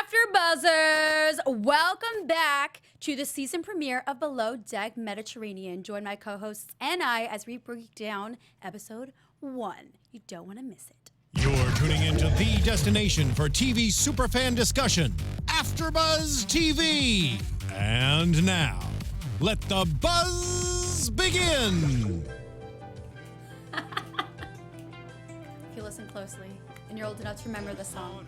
Afterbuzzers, welcome back to the season premiere of Below Deck Mediterranean. Join my co-hosts and I as we break down episode 1. You don't want to miss it. You're tuning into the destination for TV superfan discussion, Afterbuzz TV. And now, let the buzz begin. If you listen closely and you're old enough to remember the song.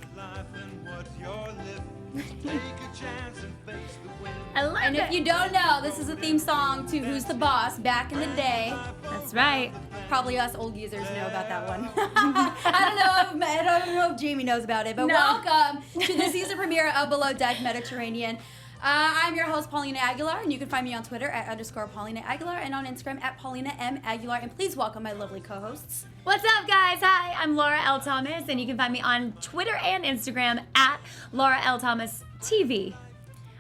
I love And if you don't know, this is a theme song to Who's the Boss back in the day. That's right. Probably us old users know about that one. I don't know if Jamie knows about it, but No. welcome to the season premiere of Below Deck Mediterranean. I'm your host, Paulina Aguilar, and you can find me on Twitter at _Paulina Aguilar and on Instagram at Paulina M. Aguilar. And please welcome my lovely co-hosts. What's up, guys? Hi, I'm Laura L. Thomas, and you can find me on Twitter and Instagram at Laura L. Thomas TV.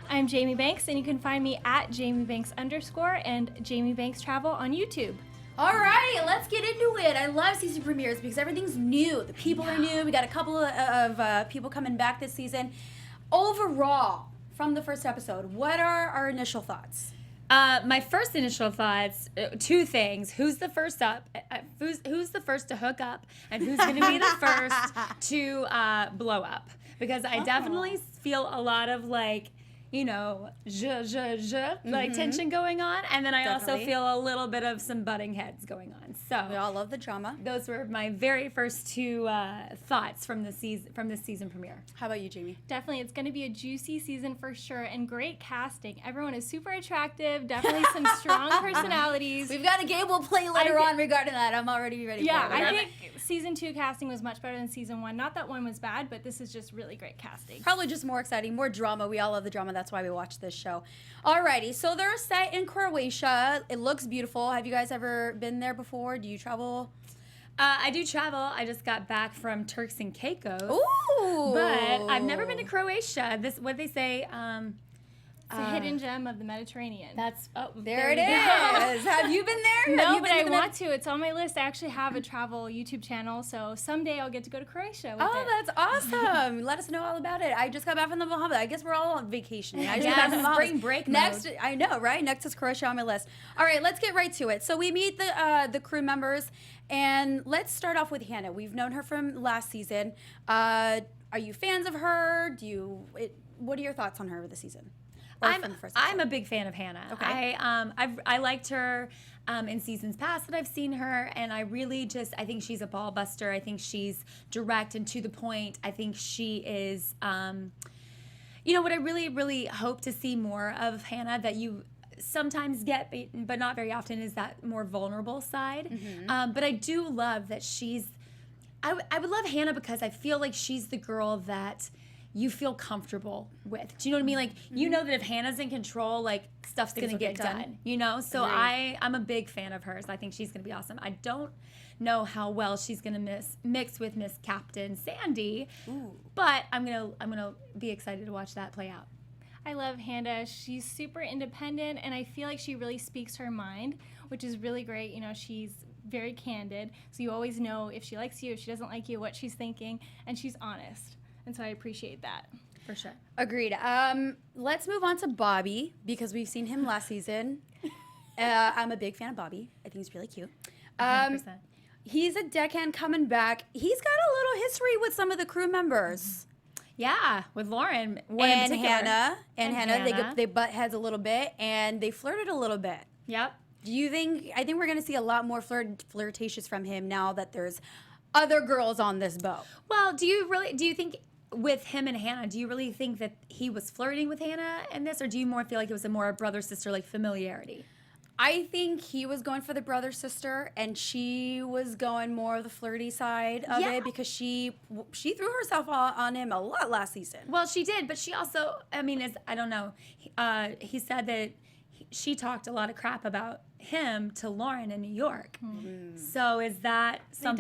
I'm Jamie Banks, and you can find me at JamieBanks_ and Jamie Banks Travel on YouTube. All right, let's get into it. I love season premieres because everything's new. The people are new. We got a couple of people coming back this season. Overall, from the first episode, what are our initial thoughts? My first initial thoughts, two things. Who's the first up? Who's the first to hook up? And who's going to be the first to blow up? Because I definitely feel a lot of tension going on. And then I also feel a little bit of some butting heads going on. So We all love the drama. those were my very first two thoughts from this season premiere. How about you, Jamie? Definitely, it's going to be a juicy season for sure, and great casting. Everyone is super attractive, definitely some strong personalities. We've got a game we'll play later on regarding that. I'm already ready Yeah, for it. I think season 2 casting was much better than season 1. Not that one was bad, but this is just really great casting. Probably just more exciting, more drama. We all love the drama. That's why we watch this show. Alrighty, so they're set in Croatia. It looks beautiful. Have you guys ever been there before? Do you travel? I do travel. I just got back from Turks and Caicos. Ooh! But I've never been to Croatia. What they say, It's a hidden gem of the Mediterranean. There it you go. is. Have you been there? Have No, you but been I to the want to. It's on my list. I actually have a travel YouTube channel, so someday I'll get to go to Croatia with Oh, it. that's awesome. Let us know all about it. I just got back from the Bahamas. I guess we're all on vacation. I just got back from the Bahamas. Spring break Next, mode. I know, right? Next is Croatia on my list. All right, let's get right to it. So we meet the crew members, and let's start off with Hannah. We've known her from last season. Are you fans of her? What are your thoughts on her this season? I'm a big fan of Hannah. Okay. I liked her in seasons past that I've seen her, and I really I think she's a ball buster. I think she's direct and to the point. I think she is, what I really, really hope to see more of Hannah that you sometimes get, but not very often, is that more vulnerable side. Mm-hmm. But I do love that I would love Hannah because I feel like she's the girl that you feel comfortable with. Do you know what I mean? Like, you know that if Hannah's in control, like, stuff's going to get done, you know? So I'm a big fan of hers. I think she's going to be awesome. I don't know how well she's going to mix with Miss Captain Sandy, but I'm going to be excited to watch that play out. I love Hannah. She's super independent, and I feel like she really speaks her mind, which is really great. You know, she's very candid, so you always know if she likes you, if she doesn't like you, what she's thinking, and she's honest. And so I appreciate that. For sure. Agreed. Let's move on to Bobby because we've seen him last season. I'm a big fan of Bobby. I think he's really cute. 100%. He's a deckhand coming back. He's got a little history with some of the crew members. Yeah, with Lauren And Hannah. And Hannah. Hannah. They butt heads a little bit, and they flirted a little bit. Yep. I think we're going to see a lot more flirtatious from him now that there's other girls on this boat. Well, do you think with him and Hannah, do you really think that he was flirting with Hannah in this, or do you more feel like it was a more brother-sister like familiarity? I think he was going for the brother-sister, and she was going more of the flirty side of it because she threw herself on him a lot last season. Well, she did, but she also, I don't know. He said that she talked a lot of crap about him to Lauren in New York. So is that something?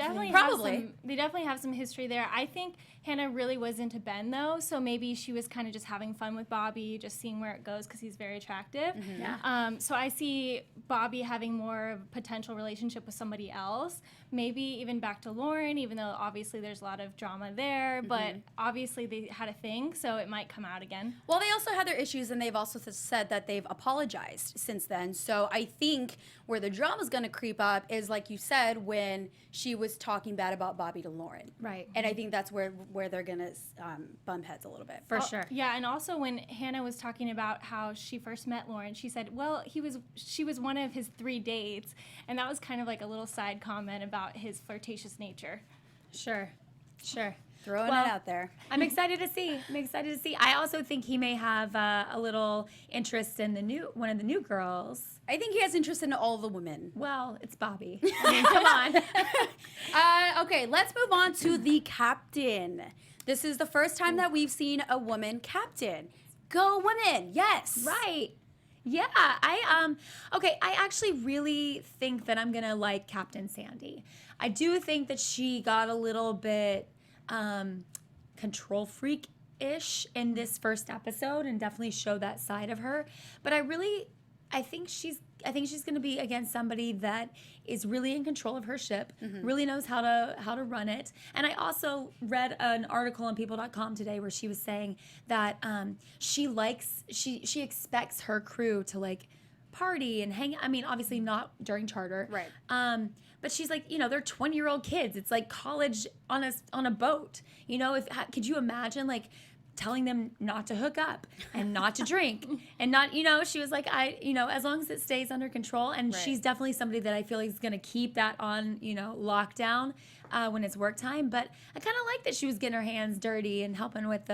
They definitely have some history there. I think Hannah really was into Ben though, so maybe she was kind of just having fun with Bobby, just seeing where it goes because he's very attractive. Yeah. So I see Bobby having more of a potential relationship with somebody else, maybe even back to Lauren, even though obviously there's a lot of drama there, but obviously they had a thing, so it might come out again. Well, they also had their issues, and they've also said that they've apologized since then. So I think where the drama's going to creep up is, like you said, when she was talking bad about Bobby to Lauren. Right. And I think that's where they're going to bump heads a little bit. For sure. Yeah, and also when Hannah was talking about how she first met Lauren, she said, well, she was one of his 3 dates, and that was kind of like a little side comment about his flirtatious nature. Sure. Throwing Well, it out there. I'm excited to see. I also think he may have a little interest in one of the new girls. I think he has interest in all the women. Well, it's Bobby. I mean, come on. Okay, let's move on to the captain. This is the first time that we've seen a woman captain. Go women, yes. Right. Yeah, I actually really think that I'm gonna like Captain Sandy. I do think that she got a little bit control freak-ish in this first episode and definitely showed that side of her. But I think she's gonna be against somebody that is really in control of her ship, really knows how to run it. And I also read an article on people.com today where she was saying that she expects her crew to like party and hang. I mean, obviously not during charter, Right. But she's like, they're 20-year-old kids. It's like college on a boat. Could you imagine like telling them not to hook up and not to drink and not, she was like, as long as it stays under control. And Right. she's definitely somebody that I feel like is going to keep that on, lockdown when it's work time. But I kind of like that she was getting her hands dirty and helping with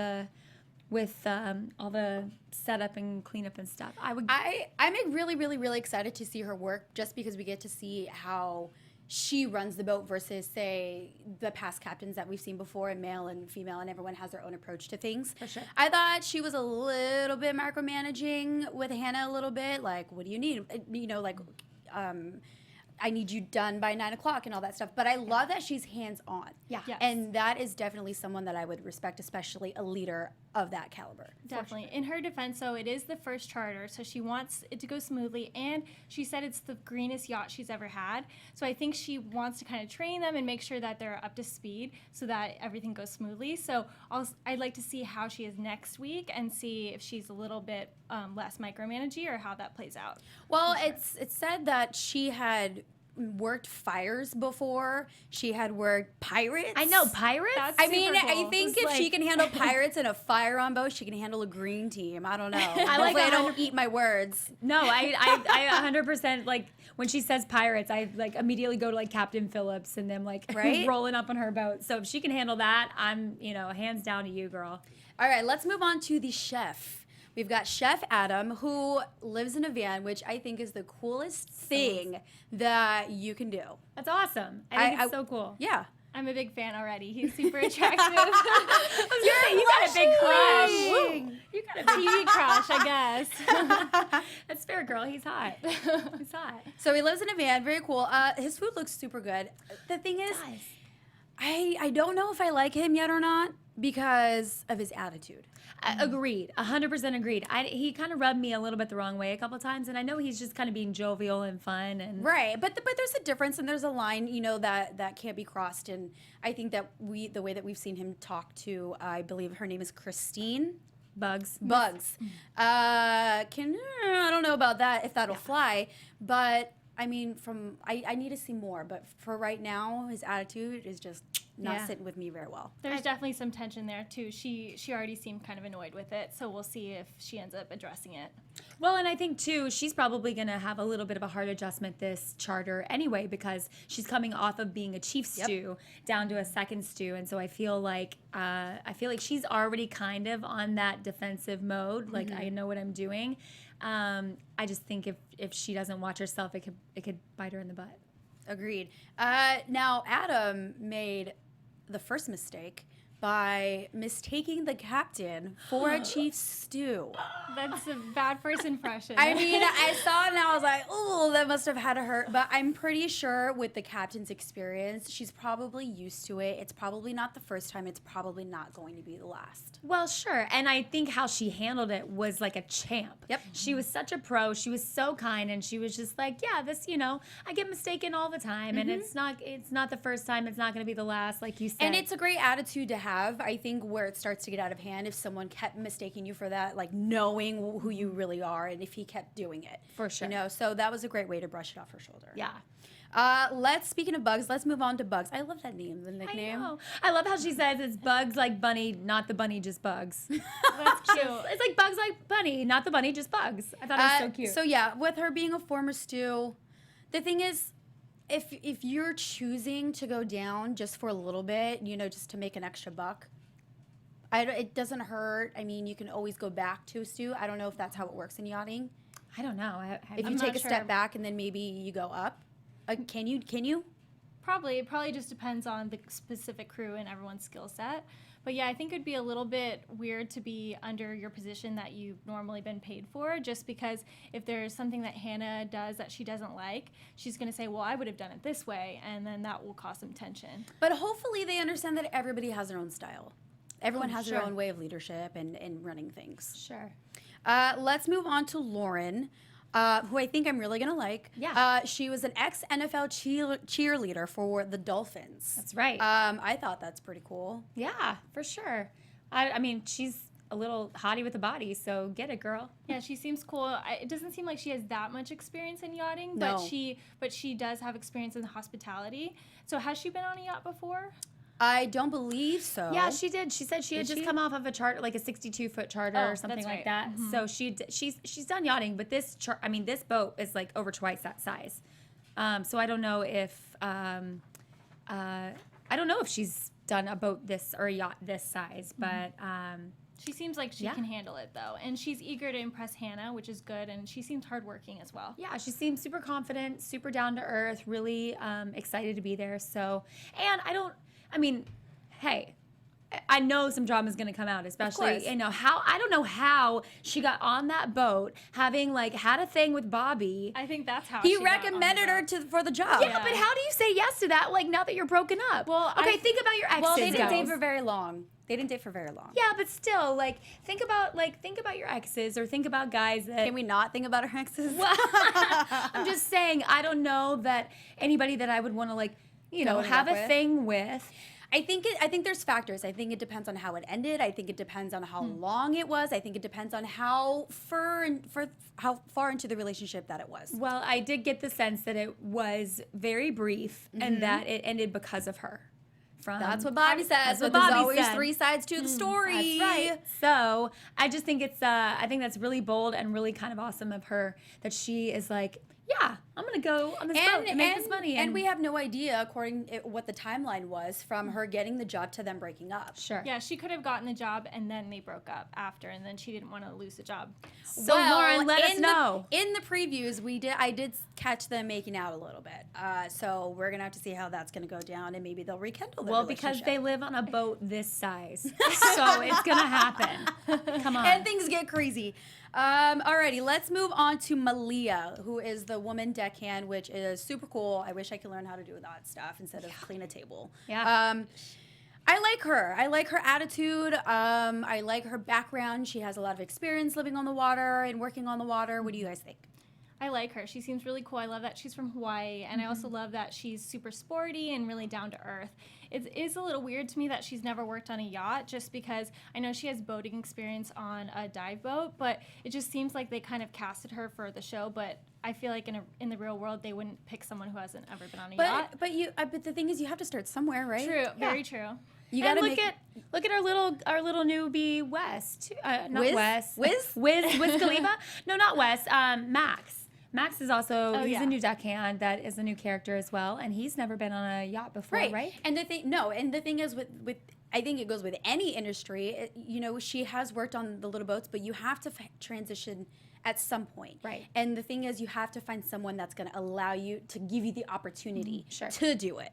all the setup and cleanup and stuff. I'm really, really, really excited to see her work just because we get to see how she runs the boat versus, say, the past captains that we've seen before, and male and female, and everyone has their own approach to things. For sure. I thought she was a little bit micromanaging with Hannah a little bit, like, what do you need? I need you done by 9 o'clock and all that stuff. But I love that she's hands-on. Yeah. Yes. And that is definitely someone that I would respect, especially a leader of that caliber. Definitely. In her defense, though, it is the first charter, so she wants it to go smoothly, and she said it's the greenest yacht she's ever had. So I think she wants to kind of train them and make sure that they're up to speed so that everything goes smoothly. So I'd like to see how she is next week and see if she's a little bit less micromanaging or how that plays out. Well, it's said that she had worked fires before. She had worked pirates. I know, pirates? That's I mean, super I cool. think It's if she like- can handle pirates and a fire on boat, she can handle a green team. I don't know. like Hopefully I don't 100 eat my words. No, I 100% like when she says pirates, I like immediately go to like Captain Phillips and them like Right? rolling up on her boat. So if she can handle that, I'm hands down to you, girl. All right, let's move on to the chef. We've got Chef Adam, who lives in a van, which I think is the coolest thing that you can do. That's awesome. I think it's so cool. Yeah. I'm a big fan already. He's super attractive. You got a big crush. blushing. You got a big TV crush, I guess. That's fair, girl. He's hot. He's hot. So he lives in a van. Very cool. His food looks super good. The thing is, I don't know if I like him yet or not because of his attitude. Agreed. 100% agreed. He kind of rubbed me a little bit the wrong way a couple times, and I know he's just kind of being jovial and fun. And Right, but there's a difference, and there's a line, that can't be crossed. And I think that the way that we've seen him talk to, I believe her name is Christine. Bugs. I don't know about that, if that'll fly, but I mean, I need to see more, but for right now, his attitude is just not sitting with me very well. There's definitely some tension there too. She already seemed kind of annoyed with it, so we'll see if she ends up addressing it. Well, and I think too, she's probably going to have a little bit of a hard adjustment this charter anyway, because she's coming off of being a chief stew down to a second stew, and so I feel like she's already kind of on that defensive mode. Like I know what I'm doing. I just think if she doesn't watch herself, it could bite her in the butt. Agreed. Now, Adam made the first mistake by mistaking the captain for a chief stew. That's a bad first impression. I mean, I saw it and I was like, oh, that must have had to hurt. But I'm pretty sure with the captain's experience, she's probably used to it. It's probably not the first time. It's probably not going to be the last. Well, sure. And I think how she handled it was like a champ. Yep. She was such a pro. She was so kind, and she was just like, yeah, this, I get mistaken all the time, and it's not the first time. It's not going to be the last, like you said. And it's a great attitude to have. I think where it starts to get out of hand if someone kept mistaking you for that, like knowing who you really are, and if he kept doing it. For sure. So that was a great way to brush it off her shoulder. Yeah. Speaking of Bugs, let's move on to Bugs. I love that name, the nickname. I know. I love how she says it's Bugs like Bunny, not the bunny, just Bugs. That's cute. It's like Bugs like Bunny, not the bunny, just Bugs. I thought it was so cute. So yeah, with her being a former stew, the thing is, if you're choosing to go down just for a little bit, just to make an extra buck, it doesn't hurt. I mean, you can always go back to a stew. I don't know if that's how it works in yachting. I don't know. If you take a step back and then maybe you go up, can you? Probably. It probably just depends on the specific crew and everyone's skill set. But yeah, I think it'd be a little bit weird to be under your position that you've normally been paid for, just because if there's something that Hannah does that she doesn't like, she's going to say, well, I would have done it this way, and then that will cause some tension. But hopefully they understand that everybody has their own style. Everyone has their sure. own way of leadership and running things. Sure. Let's move on to Lauren, who I think I'm really going to like. Yeah. She was an ex-NFL cheerleader for the Dolphins. That's right. I thought that's pretty cool. Yeah, for sure. I mean, she's a little hottie with a body, so get it, girl. Yeah, she seems cool. It doesn't seem like she has that much experience in yachting, No. but she does have experience in hospitality. So has she been on a yacht before? I don't believe so. Yeah, she did. She said she had just come off of a charter, like a 62-foot charter or something that's like right. that. So she's done yachting, but this boat is like over twice that size. So I don't know if she's done a boat this or a yacht this size, but She seems like she can handle it, though. And she's eager to impress Hannah, which is good. And she seems hardworking as well. yeah, she seems super confident, super down to earth, really excited to be there. So, and hey, I know some drama is going to come out, especially, course. I don't know how she got on that boat, having like had a thing with Bobby. I think that's how He she got on the recommended her boat. for the job. Yeah, but how do you say yes to that, like, now that you're broken up? Well, okay, think about your exes, Well, they didn't guys. date for very long. Yeah, but still, like, think about your exes, or think about guys that... Can we not think about our exes? I'm just saying, I don't know that anybody that I would want to, like, Go have up a with. thing with. I think there's factors. I think it depends on how it ended. I think it depends on how long it was. I think it depends on how far into the relationship that it was. Well, I did get the sense that it was very brief and that it ended because of her. That's what Bobby says. That's what But there's Bobby always said. 3 sides to the story. That's right. So I just think I think that's really bold and really kind of awesome of her that she is like, yeah, I'm gonna go on this boat and make this money. And we have no idea, what the timeline was from her getting the job to them breaking up. Sure. Yeah, she could have gotten the job and then they broke up after, and then she didn't want to lose the job. So Lauren, let us know. In the previews, I did catch them making out a little bit. So we're gonna have to see how that's gonna go down, and maybe they'll rekindle the Well, because relationship. they live on a boat this size, so it's gonna happen. Come on. And things get crazy. Alrighty, let's move on to Malia, who is the woman deckhand, which is super cool. I wish I could learn how to do that stuff instead of clean a table. Yeah. I like her. I like her attitude. I like her background. She has a lot of experience living on the water and working on the water. What do you guys think? I like her. She seems really cool. I love that she's from Hawaii, and I also love that she's super sporty and really down to earth. It is a little weird to me that she's never worked on a yacht, just because I know she has boating experience on a dive boat, but it just seems like they kind of casted her for the show. But I feel like in the real world, they wouldn't pick someone who hasn't ever been on a yacht. But the thing is, you have to start somewhere, right? True, very true. You and gotta look at our little newbie Wes, too. Not Wiz? Wes. Wiz? Wiz Khalifa? No, not Wes. Max. Max is also he's yeah. a new deckhand that is a new character as well, and he's never been on a yacht before, right? And the thing is with I think it goes with any industry. She has worked on the little boats, but you have to transition at some point. Right. And the thing is, you have to find someone that's going to allow you to give you the opportunity to do it.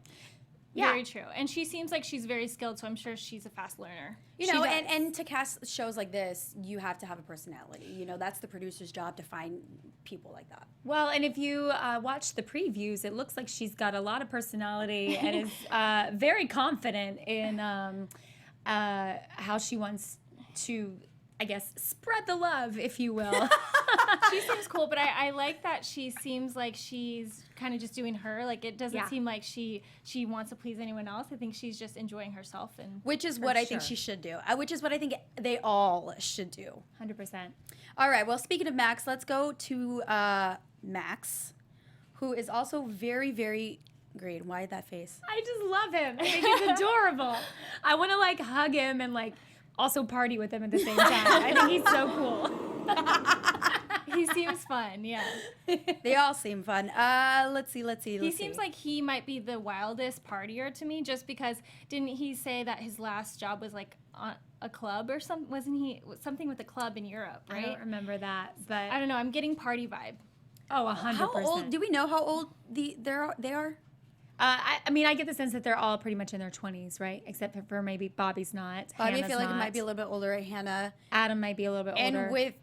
Yeah. Very true. And she seems like she's very skilled, so I'm sure she's a fast learner. You She know, does. and to cast shows like this, you have to have a personality. You know, that's the producer's job to find people like that. Well, and if you watch the previews, it looks like she's got a lot of personality and is very confident in how she wants to, I guess, spread the love, if you will. She seems cool, but I like that she seems like she's kind of just doing her. Like, it doesn't seem like she wants to please anyone else. I think she's just enjoying herself. And Which is what I think she should do. Which is what I think they all should do. 100%. All right. Well, speaking of Max, let's go to Max, who is also very, very great. Why that face? I just love him. I think he's adorable. I want to like hug him and like also party with him at the same time. I think he's so cool. he seems fun, yeah. They all seem fun. Let's see. He seems like he might be the wildest partier to me, just because didn't he say that his last job was like on a club or something? Wasn't he something with a club in Europe, right? I don't remember that, but I don't know. I'm getting party vibe. oh, 100%. How old? Do we know how old they are? I mean, I get the sense that they're all pretty much in their 20s, right? Except for maybe Bobby's not. Bobby, I Hannah's feel like it not. might be a little bit older. Hannah, Adam might be a little bit older. and with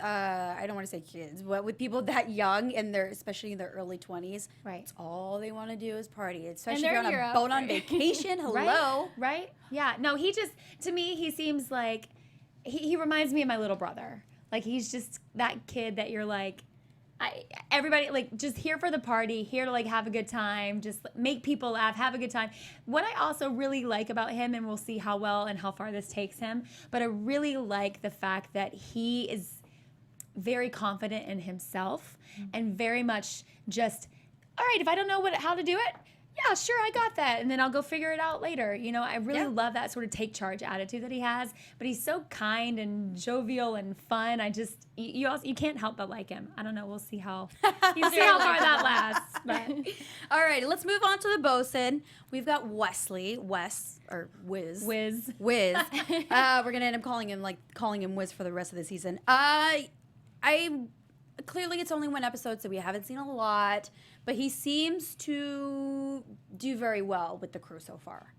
I don't want to say kids, but with people that young and they're especially in their early 20s, Right. it's all they want to do is party. Especially if they're you're on in a Europe, boat on right? vacation. Hello. Right? Yeah. No, he just, to me, he seems like, he reminds me of my little brother. Like, he's just that kid that you're like, everybody, like, just here for the party, here to, like, have a good time, just make people laugh, have a good time. What I also really like about him, and we'll see how well and how far this takes him, but I really like the fact that he is very confident in himself and very much just, all right, if I don't know how to do it, yeah, sure, I got that, and then I'll go figure it out later. You know, I really love that sort of take charge attitude that he has. But he's so kind and jovial and fun. I just, you can't help but like him. I don't know. We'll see how far that lasts. But All right, let's move on to the bosun. We've got Wiz. We're gonna end up calling him Wiz for the rest of the season. I clearly it's only one episode, so we haven't seen a lot, but he seems to do very well with the crew so far.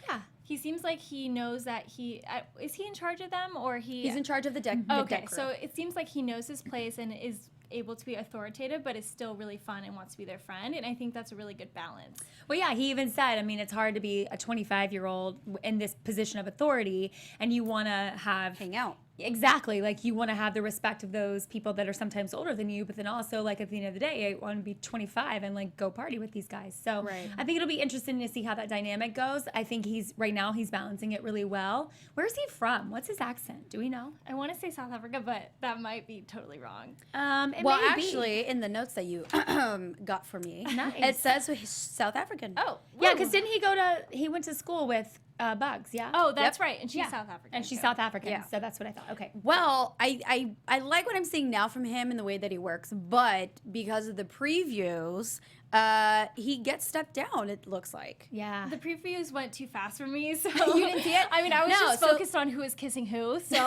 yeah, He seems like he knows that is he in charge of them, or He's in charge of the deck. Okay, deck crew. so it seems like he knows his place and is able to be authoritative, but is still really fun and wants to be their friend. And I think that's a really good balance. well, yeah, he even said, I mean, it's hard to be a 25-year-old in this position of authority, and you want to have hang out. Exactly. Like, you want to have the respect of those people that are sometimes older than you, but then also, like, at the end of the day, I want to be 25 and, like, go party with these guys. So Right. I think it'll be interesting to see how that dynamic goes. I think right now he's balancing it really well. Where's he from? What's his accent? Do we know? I want to say South Africa, but that might be totally wrong. It Well, may be. actually, in the notes that you got for me, Nice. it says he's South African. Oh, Yeah, woo. because didn't he went to school with Bugs, yeah? Oh, that's right. And she's Yeah. South African. And she's too. South African, Yeah. so that's what I thought. Okay. Well, I like what I'm seeing now from him and the way that he works, but because of the previews, he gets stepped down, it looks like. Yeah. The previews went too fast for me, so You didn't see it? I mean, I was No, just so- focused on who was kissing who. So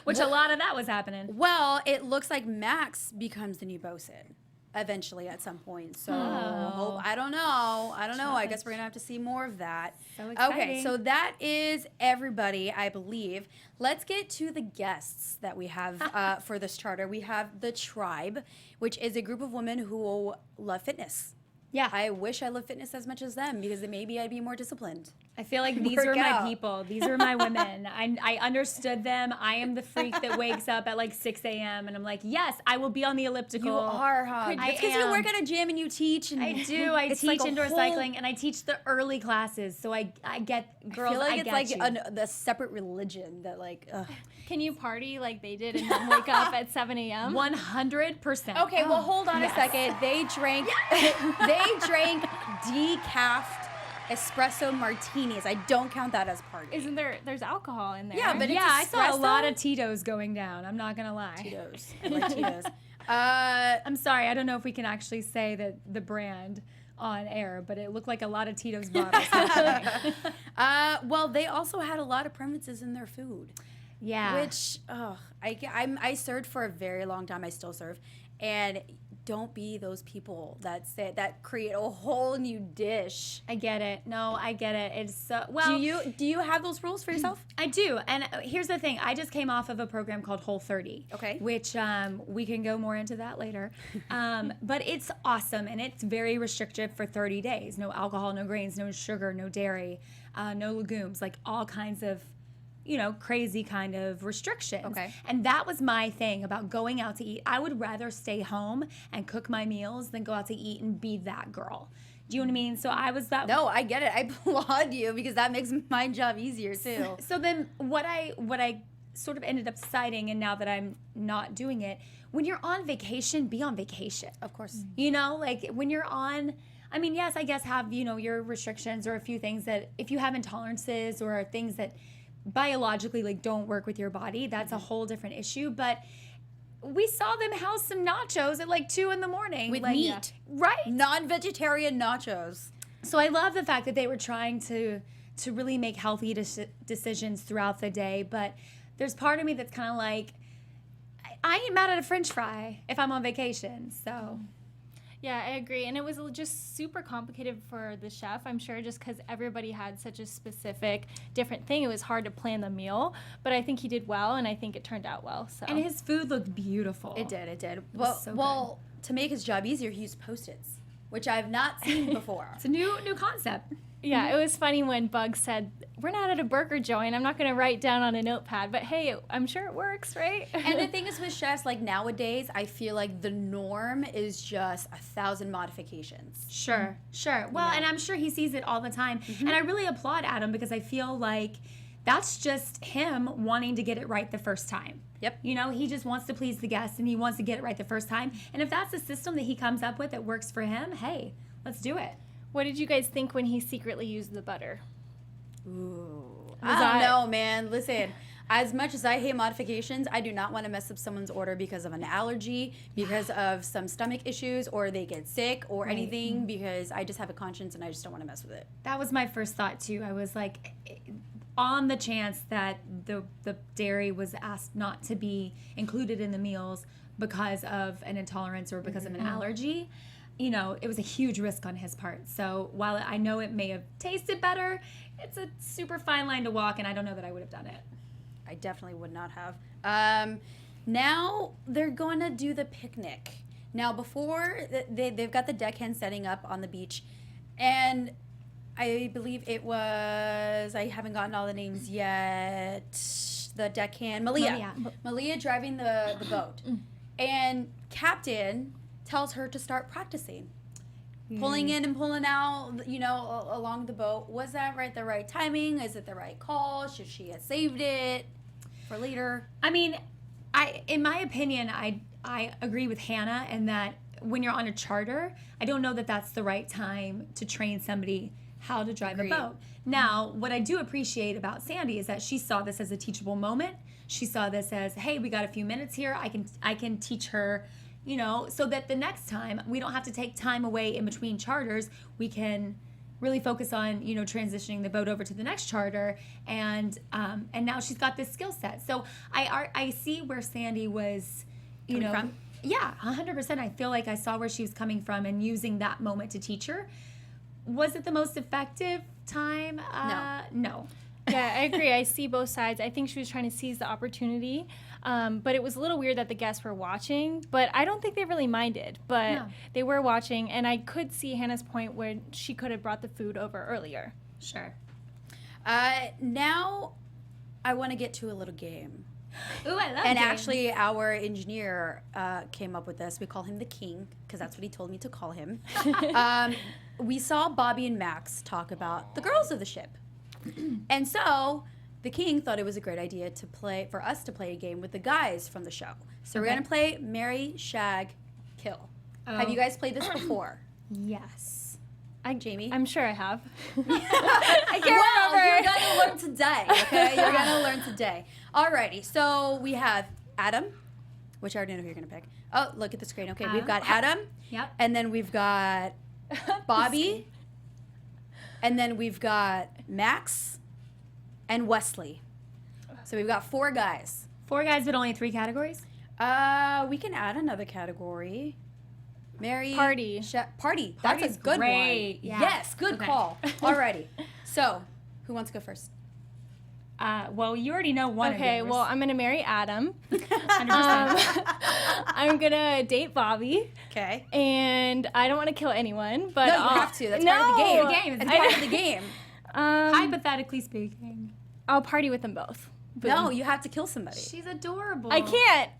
Which a lot of that was happening. Well, it looks like Max becomes the new bosun eventually at some point. So I don't know. I guess we're going to have to see more of that. So Okay, exciting. so that is everybody, I believe. Let's get to the guests that we have for this charter. We have the Tribe, which is a group of women who love fitness. Yeah. I wish I loved fitness as much as them because then maybe I'd be more disciplined. I feel like these Work are out. my people. These are my women. I understood them. I am the freak that wakes up at like 6 a.m. and I'm like, yes, I will be on the elliptical. You are, huh? I It's because you am. work at a gym and you teach. And I do. I it's teach like a indoor whole- cycling and I teach the early classes. So I get girls. I feel like it's get like you. the separate religion that like. Ugh. can you party like they did and then wake up at 7 a.m.? 100%. Okay, well hold on a second. They drank decaf espresso martinis. I don't count that as party. Isn't there's alcohol in there? Yeah, but Yeah, I it's saw a espresso. lot of Tito's going down. I'm not gonna lie. Tito's. I like Tito's. I'm sorry. I don't know if we can actually say the brand on air, but it looked like a lot of Tito's bottles. Well, they also had a lot of premises in their food. Yeah. Which, I served for a very long time. I still serve. And don't be those people that create a whole new dish. I get it. No, I get it. It's so well. Do you have those rules for yourself? I do. And here's the thing. I just came off of a program called Whole30. Okay. Which we can go more into that later. But it's awesome. And it's very restrictive for 30 days. No alcohol, no grains, no sugar, no dairy, no legumes, like all kinds of, crazy kind of restrictions. Okay. And that was my thing about going out to eat. I would rather stay home and cook my meals than go out to eat and be that girl. Do you know what I mean? So I was that. No, I get it. I applaud you because that makes my job easier too. So then what I sort of ended up deciding, and now that I'm not doing it, when you're on vacation, be on vacation. Of course. Like when you're on, I mean, yes, I guess have, your restrictions or a few things that if you have intolerances or things that biologically like don't work with your body, that's a whole different issue. But we saw them house some nachos at like 2 a.m. With like, meat. Right? Non-vegetarian nachos. So I love the fact that they were trying to really make healthy decisions throughout the day. But there's part of me that's kind of like, I ain't mad at a French fry if I'm on vacation. So Yeah, I agree. And it was just super complicated for the chef, I'm sure, just because everybody had such a specific, different thing. It was hard to plan the meal, but I think he did well, and I think it turned out well. So. and his food looked beautiful. It did. was so Well, to make his job easier, he used Post-its, which I've not seen before. It's a new concept. Yeah, it was funny when Bug said, "We're not at a burger joint. I'm not going to write down on a notepad, but hey, I'm sure it works, right?" And the thing is with chefs, like nowadays, I feel like the norm is just 1,000 modifications. Sure. Well, and I'm sure he sees it all the time. And I really applaud Adam because I feel like that's just him wanting to get it right the first time. Yep. He just wants to please the guests and he wants to get it right the first time. And if that's a system that he comes up with that works for him, hey, let's do it. What did you guys think when he secretly used the butter? Ooh. I don't know, man. Listen, as much as I hate modifications, I do not want to mess up someone's order because of an allergy, because of some stomach issues, or they get sick, or anything, because I just have a conscience and I just don't want to mess with it. That was my first thought, too. I was like, on the chance that the dairy was asked not to be included in the meals because of an intolerance or because of an allergy, it was a huge risk on his part. So while I know it may have tasted better, it's a super fine line to walk, and I don't know that I would have done it. I definitely would not have. Now they're going to do the picnic. Now before, they've got the deckhand setting up on the beach, and I believe it was, I haven't gotten all the names yet, the deckhand, Malia driving the boat. And Captain tells her to start practicing. Pulling in and pulling out, along the boat. Was that the right timing? Is it the right call? Should she have saved it for later? I mean, in my opinion, I agree with Hannah in that when you're on a charter, I don't know that that's the right time to train somebody how to drive a boat. Now, what I do appreciate about Sandy is that she saw this as a teachable moment. She saw this as, hey, we got a few minutes here. I can teach her, so that the next time we don't have to take time away in between charters. We can really focus on, transitioning the boat over to the next charter. And now she's got this skill set. So I see where Sandy was, Coming from? Yeah, 100%. I feel like I saw where she was coming from and using that moment to teach her. Was it the most effective time? No. Yeah, I agree. I see both sides. I think she was trying to seize the opportunity, but it was a little weird that the guests were watching, but I don't think they really minded, but they were watching, and I could see Hannah's point where she could have brought the food over earlier. Sure. Now I want to get to a little game. Ooh, I love And games. actually, our engineer came up with this. We call him the King because that's what he told me to call him. We saw Bobby and Max talk about the girls of the ship. And so the King thought it was a great idea for us to play a game with the guys from the show. So we're going to play Marry, Shag, Kill. Have you guys played this before? Yes. Jamie? I'm sure I have. I can't remember. You're going to learn today, okay? You're going to learn today. Alrighty, so we have Adam, which I already know who you're going to pick. Oh, look at the screen. Okay, we've got Adam. Yep. And then we've got Bobby. And then we've got Max and Wesley. So we've got 4 guys. 4 guys, but only 3 categories? We can add another category. Marry. Party. Party. That's Party's a good great. one. Yeah. Yes, good Okay. call. Alrighty. So, who wants to go first? Well, you already know one Okay, of yours. well, I'm gonna marry Adam. 100%. I'm gonna date Bobby, Okay. and I don't want to kill anyone, but No, you I'll- have to. That's part of the game. No. Game. It's I part know. of the game. Hypothetically speaking. I'll party with them both. Boom. No, you have to kill somebody. She's adorable. I can't.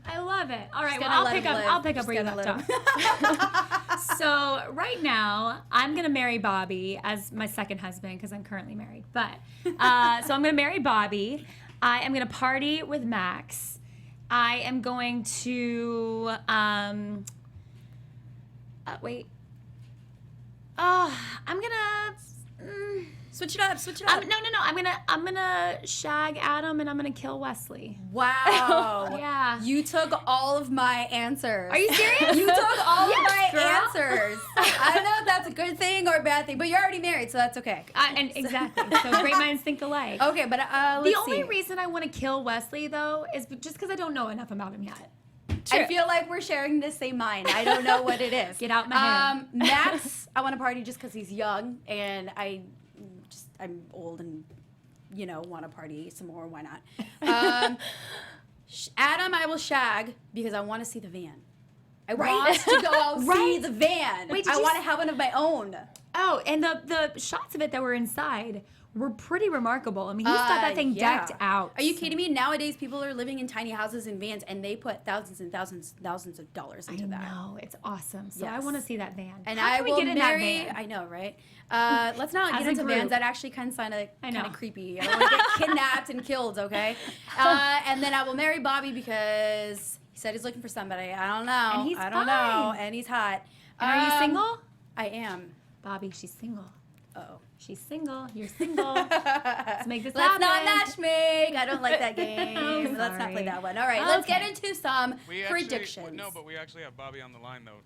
I love it. All right, She's well, gonna I'll let pick him up. live. I'll pick up She's where you gonna left let off. So right now, I'm gonna marry Bobby as my second husband because I'm currently married. But so I'm gonna marry Bobby. I am gonna party with Max. I am going to wait. I'm gonna. Switch it up. Switch it up. No. I'm gonna shag Adam and I'm gonna kill Wesley. Wow. Yeah. You took all of my answers. Are you serious? You took all Yes, of my girl. answers. I don't know if that's a good thing or a bad thing, but you're already married, so that's okay. And exactly. So great minds think alike. Okay, but let's The only see. reason I want to kill Wesley, though, is just because I don't know enough about him yet. I feel like we're sharing the same mind. I don't know what it is. Get out my head. Max, I want to party just because he's young, and I'm old and, want to party some more. Why not? Adam, I will shag because I want to see the van. I want to go out see Right. the van. Wait, did I you want to s- have one of my own. Oh, and the shots of it that were inside were pretty remarkable. I mean, he's got that thing Yeah. decked out. Are you kidding me? Nowadays, people are living in tiny houses and vans, and they put thousands and thousands of dollars into that. No, it's awesome. So I Yes. want to see that van. And How I can we will get in marry. that van? I know, right? Let's not As get a into vans. group. That actually kind of I know. creepy. I don't want to get kidnapped and killed. Okay. And then I will marry Bobby because he said he's looking for somebody. I don't know. And he's I don't know. fine. And he's hot. And are you single? I am. Bobby, she's single. Oh. She's single. You're single. Let's make this Let's happen. not matchmake. I don't like that game. Let's not play sorry. that one. All right, let's get Okay. into some We actually, predictions. No, but we actually have Bobby on the line though.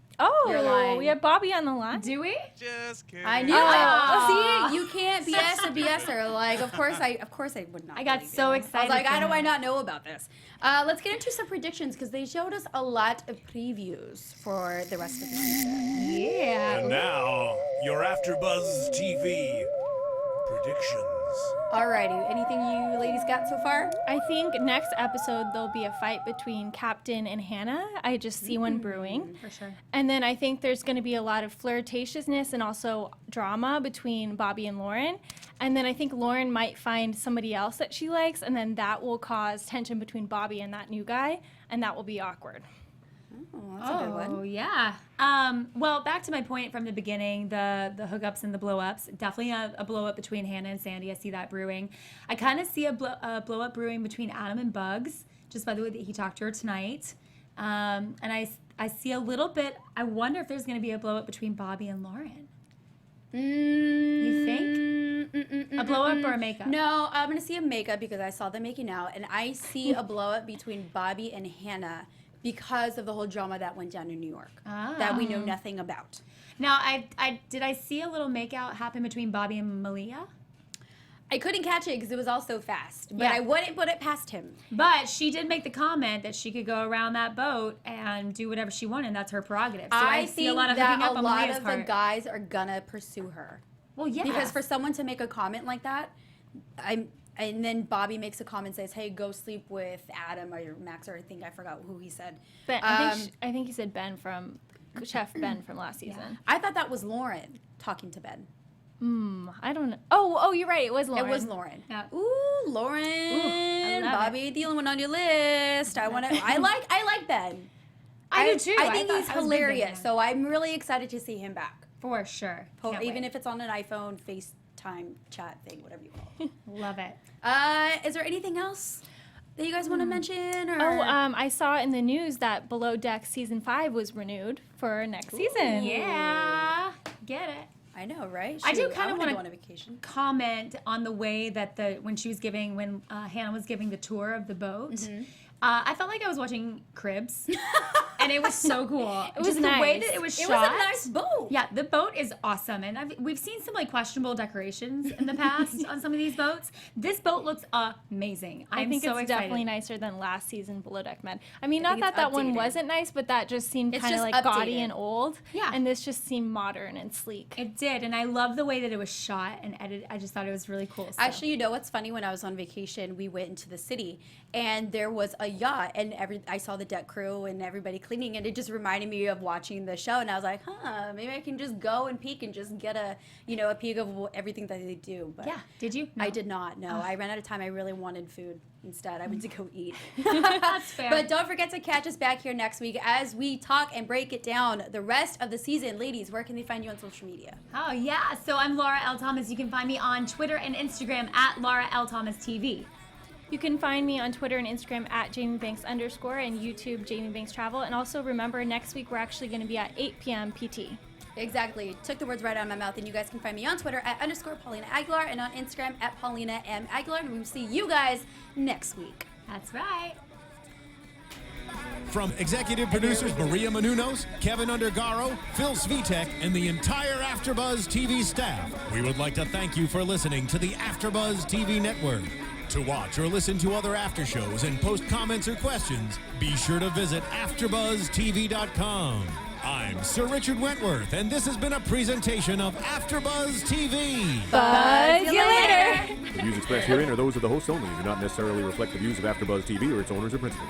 You're lying. Oh, we have Bobby on the line. Do we? Just kidding. I knew Aw. it. See, you can't BS a BSer. Like, of course I would not. I got believe so you. excited I was like, for how do I him. not know about this? Let's get into some predictions because they showed us a lot of previews for the rest of the season. Yeah. And now, your Afterbuzz TV predictions. Alrighty, anything you ladies got so far? I think next episode there'll be a fight between Captain and Hannah. I just see one brewing. For sure. And then I think there's going to be a lot of flirtatiousness and also drama between Bobby and Lauren. And then I think Lauren might find somebody else that she likes, and then that will cause tension between Bobby and that new guy, and that will be awkward. Oh, that's a good one. Oh yeah. Well, back to my point from the beginning, the hookups and the blow-ups. Definitely a blow-up between Hannah and Sandy. I see that brewing. I kind of see a blow-up brewing between Adam and Bugs, just by the way that he talked to her tonight. And I see a little bit. I wonder if there's going to be a blow-up between Bobby and Lauren. You think? A blow-up or a makeup? No, I'm gonna see a makeup because I saw them making out, and I see a blow up between Bobby and Hannah because of the whole drama that went down in New York that we know nothing about. Now, did I see a little makeout happen between Bobby and Malia? I couldn't catch it because it was all so fast, but Yeah. I wouldn't put it past him. But she did make the comment that she could go around that boat and do whatever she wanted. And that's her prerogative. So I see think a lot of that hooking up a on lot Malia's of the part. guys are gonna pursue her. Well, yeah. Because for someone to make a comment like that, and then Bobby makes a comment, says, "Hey, go sleep with Adam or Max," or I forgot who he said. Ben, I think he said Ben from Chef Ben from last season. I thought that was Lauren talking to Ben. I don't know. Oh, you're right. It was Lauren. It was Lauren. Yeah. Ooh, Lauren, I love Bobby, the only one on your list. I like Ben. I do too. I think thought he's I was a big hilarious. fan. So I'm really excited to see him back. For sure. Can't Even wait. if it's on an iPhone, FaceTime chat thing, whatever you call it. Love it. Is there anything else that you guys want to mention? Or? I saw in the news that Below Deck season 5 was renewed for next season. Yeah. Get it. I know, right? I do Shoot, kind of wanna wanna go on a vacation. Comment on the way that when Hannah was giving the tour of the boat. I felt like I was watching Cribs, and it was so cool. It was Just the way nice. that it was It shot. was a nice boat. Yeah, the boat is awesome, and we've seen some like questionable decorations in the past on some of these boats. This boat looks amazing. I think so it's excited. definitely nicer than last season Below Deck Men. I mean, think not it's that that one updated. wasn't nice, but that just seemed It's kind of just like gaudy updated. and old. Yeah. And this just seemed modern and sleek. It did, and I love the way that it was shot and edited. I just thought it was really cool. So. Actually, you know what's funny? When I was on vacation, we went into the city, and there was a yacht, and I saw the deck crew and everybody cleaning, and it just reminded me of watching the show. And I was like, maybe I can just go and peek and just get a peek of everything that they do. But yeah, did you? I did not. No, I ran out of time. I really wanted food. Instead, I went to go eat. That's fair. But don't forget to catch us back here next week as we talk and break it down the rest of the season. Ladies, where can they find you on social media? Oh yeah, so I'm Laura L. Thomas. You can find me on Twitter and Instagram at Laura L. Thomas TV. You can find me on Twitter and Instagram at JamieBanks_ and YouTube Jamie Banks Travel. And also remember, next week we're actually going to be at 8 p.m. PT. Exactly. Took the words right out of my mouth. And you guys can find me on Twitter at _Paulina Aguilar and on Instagram at Paulina M. Aguilar. And we will see you guys next week. That's right. From executive producers Maria Menounos, Kevin Undergaro, Phil Svitek, and the entire Afterbuzz TV staff, we would like to thank you for listening to the Afterbuzz TV network. To watch or listen to other after shows and post comments or questions, be sure to visit AfterBuzzTV.com. I'm Sir Richard Wentworth, and this has been a presentation of Afterbuzz TV. Buzz you later! The views expressed herein are those of the hosts only and do not necessarily reflect the views of AfterBuzz TV or its owners or principals.